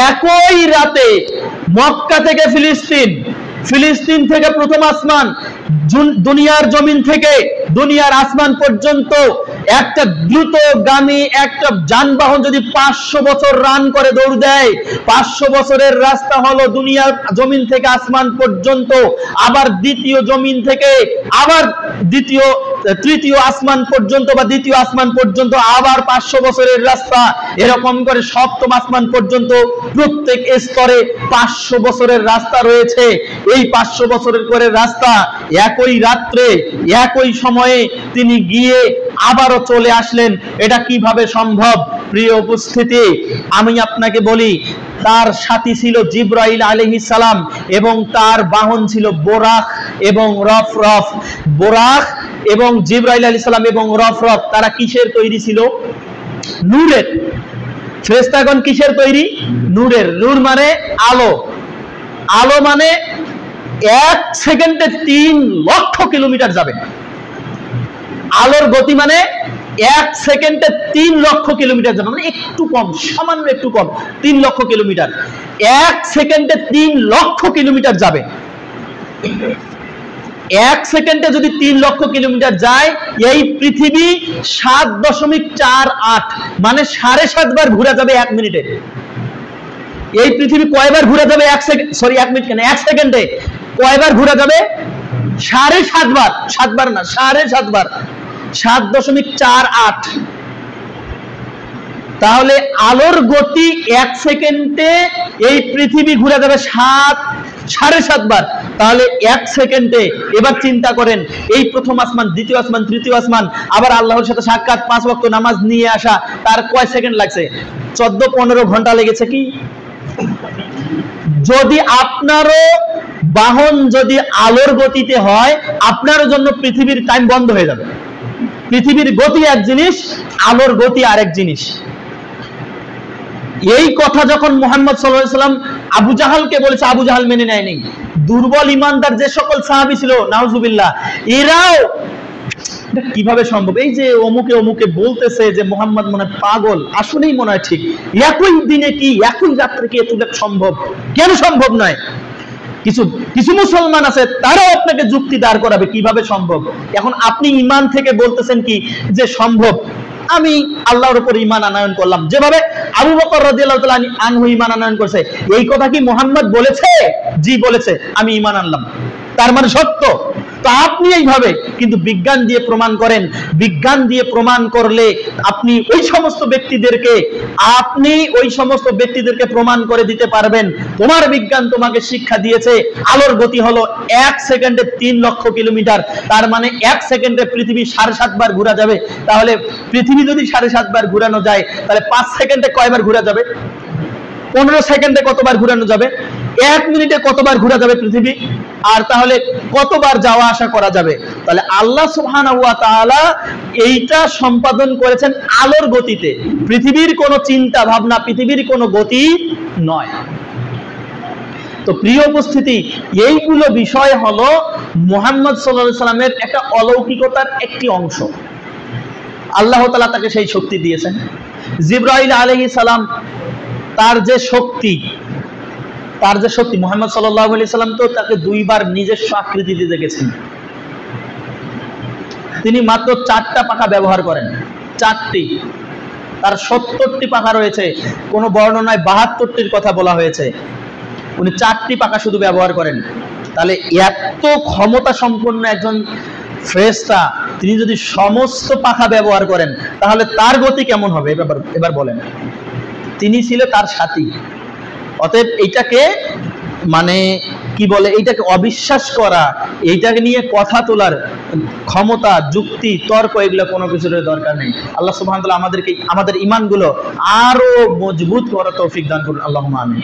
একই রাতে মক্কা থেকে ফিলিস্তিন, ফিলিস্তিন থেকে প্রথম আসমান, দুনিয়ার জমিন থেকে দুনিয়ার আসমান পর্যন্ত একটা দ্রুতগামী একটা যানবাহন যদি 500 বছর রান করে দৌড় দেয়, 500 বছরের রাস্তা হলো দুনিয়ার জমিন থেকে আসমান পর্যন্ত, আবার দ্বিতীয় জমিন থেকে আবার তৃতীয় আসমান পর্যন্ত বা দ্বিতীয় আসমান পর্যন্ত আবার 500 বছরের রাস্তা, এরকম করে সপ্তম আসমান পর্যন্ত প্রত্যেক স্তরে 500 বছরের রাস্তা রয়েছে। এই 500 বছরের করে রাস্তা একই রাত্রে একই সময়ে তিনি গিয়ে আবারও চলে আসলেন, এটা কিভাবে সম্ভব? প্রিয় উপস্থিতি, আমি আপনাকে বলি, তার সাথী ছিল জিবরাইল আলাইহিস সালাম এবং তার বাহন ছিল বোরাক এবং রফরফ। বোরাক এবং জিবরাইল আলাইহিস সালাম এবং রফরফ তারা কিসের তৈরি ছিল? নূরের। ফেরেশতাগণ কিসের তৈরি? নূরের। নূর মানে আলো, আলো মানে 1 সেকেন্ডে 3 লক্ষ কিলোমিটার যাবে। আলোর গতি মানে 1 সেকেন্ডে 3 লক্ষ কিলোমিটার যাবে, মানে একটু কম, সামান্য একটু কম, 3 লক্ষ কিলোমিটার। 1 সেকেন্ডে 3 লক্ষ কিলোমিটার যাবে। 1 সেকেন্ডে যদি 3 লক্ষ কিলোমিটার যায়, এই পৃথিবী 7.48 মানে 7.5 বার ঘুরে যাবে 1 মিনিটে। এই পৃথিবী কয়বার ঘুরে যাবে? 1 সেকেন্ডে কয়বার ঘুরে যাবে? 7.5 বার। 7 বার না, 7.5 বার, 7.48। তাহলে আলোর গতি 1 সেকেন্ডে এই পৃথিবী ঘুরে যাবে 7.5 বার। তাহলে 1 সেকেন্ডে, এবার চিন্তা করেন, এই প্রথম আসমান, দ্বিতীয় আসমান, তৃতীয় আসমান, আবার আল্লাহর সাথে সাক্ষাৎ, 5 ওয়াক্ত নামাজ নিয়ে আসা, তার কয় সেকেন্ড লাগছে? 14-15 ঘন্টা লেগেছে কি? যদি আপনারও বাহন যদি আলোর গতিতে হয়, আপনার জন্য পৃথিবীর টাইম বন্ধ হয়ে যাবে। পৃথিবীর গতি এক জিনিস, আলোর গতি আরেক জিনিস। এই কথা যখন মুহাম্মদ সাল্লাল্লাহু আলাইহি ওয়াসাল্লাম আবু জাহালকে বলেছে, আবু জাহাল মেনে নেয়নি। দুর্বল ইমানদার যে সকল সাহাবী ছিল, নাউজুবিল্লাহ, এরাও কিভাবে সম্ভব? এই যে অমুকে অমুকে বলতেছে যে মুহাম্মদ মনে পাগল, আসলেই মনে হয় ঠিক। একই দিনে কি, একই রাত্রে কি এতটা সম্ভব? কেন সম্ভব নয়? কিছু মুসলমান আছে, তারাও আপনাকে যুক্তি দাঁড় করাবে কিভাবে সম্ভব। এখন আপনি ইমান থেকে বলতেছেন কি যে সম্ভব। আমি আল্লাহর উপর ঈমান আনয়ন করলাম, যেভাবে আবু বকর রাদিয়াল্লাহু তাআলা আনহু ঈমান আনয়ন করেছে। এই কথা কি মুহাম্মদ বলেছে? জি বলেছে, আমি ঈমান আনলাম, তার মানে সত্য। তো আপনি এইভাবে কিন্তু বিজ্ঞান দিয়ে প্রমাণ করেন। বিজ্ঞান দিয়ে প্রমাণ করলে আপনি ওই সমস্ত ব্যক্তিদেরকে প্রমাণ করে দিতে পারবেন, তোমার বিজ্ঞান তোমাকে শিক্ষা দিয়েছে আলোর গতি হলো 1 সেকেন্ডে 3 লক্ষ কিলোমিটার, তার মানে 1 সেকেন্ডে পৃথিবী 7.5 বার ঘোরা যাবে। তাহলে পৃথিবী যদি 7.5 বার ঘোরানো যায়, তাহলে 5 সেকেন্ডে কয়বার ঘোরা যাবে? 15 সেকেন্ডে কতবার ঘোরানো যাবে? 1 মিনিটে কতবার ঘোরা যাবে পৃথিবী? আর তাহলে কতবার যাওয়া আসা করা যাবে? তাহলে আল্লাহ সুবহানাহু ওয়া তাআলা এইটা সম্পাদন করেছেন আলোর গতিতে। পৃথিবীর কোনো চিন্তা ভাবনা, পৃথিবীর কোনো গতি নয়। তো প্রিয় উপস্থিতি, এইগুলো বিষয় হলো মুহাম্মদ সাল্লাল্লাহু আলাইহি সাল্লামের একটা অলৌকিকতার একটি অংশ। আল্লাহ তাআলা তাকে সেই শক্তি দিয়েছেন। জিবরাইল আলাইহিস সালাম, তার যে শক্তি মুহাম্মদ সাল্লাল্লাহু আলাইহি সাল্লাম তো তাকে 2 বার নিজস্ব আকৃতিতে দেখেছেন। তিনি মাত্র 4টা পাখা ব্যবহার করেন, 4টি। তার 70টি পাখা রয়েছে, কোন বর্ণনায় 72টির কথা বলা হয়েছে। উনি 4টি পাখা শুধু ব্যবহার করেন। তাহলে এত ক্ষমতা সম্পন্ন একজন ফেরেশতা, তিনি যদি সমস্ত পাখা ব্যবহার করেন, তাহলে তার গতি কেমন হবে? এবার বলেন। তিনি ছিল তার সাথী। অতএব এইটাকে মানে কি বলে, এইটাকে অবিশ্বাস করা, এইটাকে নিয়ে কথা তোলার ক্ষমতা, যুক্তি, তর্ক, এগুলো কোনো কিছুর দরকার নেই। আল্লাহ সুবহানাহু ওয়া তাআলা আমাদেরকে আমাদের ঈমানগুলো আরো মজবুত করার তৌফিক দান করুন। আল্লাহুম্মা আমিন।